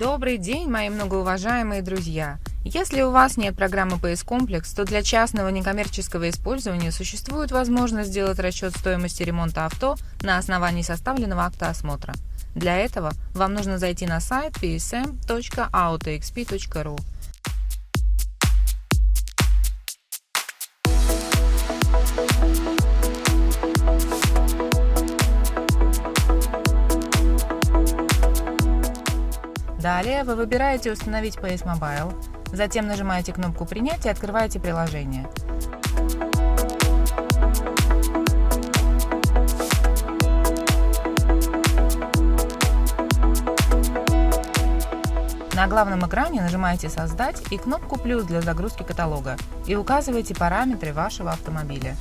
Добрый день, мои многоуважаемые друзья! Если у вас нет программы PS Complex, то для частного некоммерческого использования существует возможность сделать расчет стоимости ремонта авто на основании составленного акта осмотра. Для этого вам нужно зайти на сайт psm.autoxp.ru. Далее вы выбираете «Установить PS Mobile», затем нажимаете кнопку «Принять» и открываете приложение. На главном экране нажимаете «Создать» и кнопку «Плюс» для загрузки каталога и указываете параметры вашего автомобиля.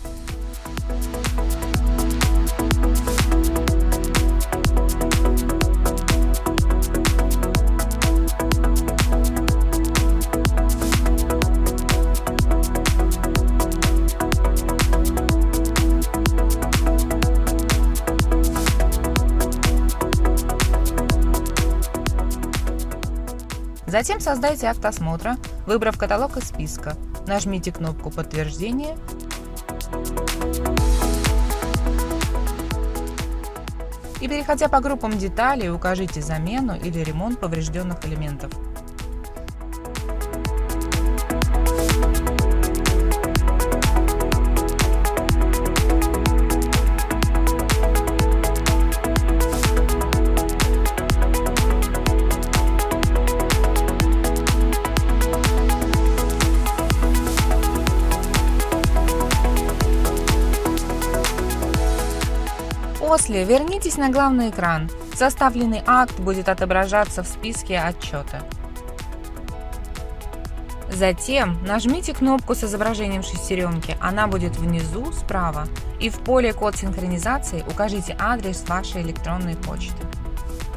Затем создайте акт осмотра, выбрав каталог из списка. Нажмите кнопку «Подтверждение» и, переходя по группам деталей, укажите замену или ремонт поврежденных элементов. После вернитесь на главный экран. Составленный акт будет отображаться в списке отчета. Затем нажмите кнопку с изображением шестеренки, она будет внизу справа, и в поле «Код синхронизации» укажите адрес вашей электронной почты.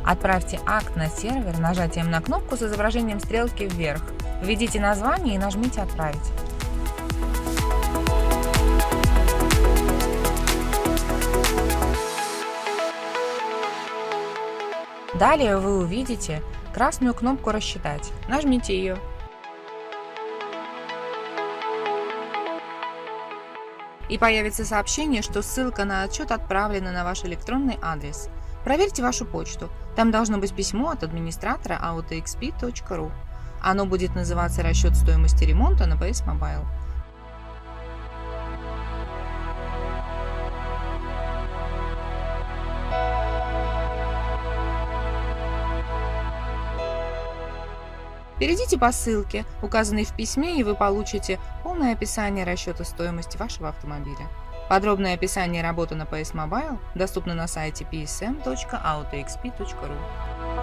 Отправьте акт на сервер нажатием на кнопку с изображением стрелки вверх. Введите название и нажмите «Отправить». Далее вы увидите красную кнопку «Рассчитать». Нажмите ее. И появится сообщение, что ссылка на отчет отправлена на ваш электронный адрес. Проверьте вашу почту. Там должно быть письмо от администратора autoxp.ru. Оно будет называться «Расчет стоимости ремонта на PS Mobile». Перейдите по ссылке, указанной в письме, и вы получите полное описание расчета стоимости вашего автомобиля. Подробное описание работы на PS Mobile доступно на сайте psm.autoxp.ru.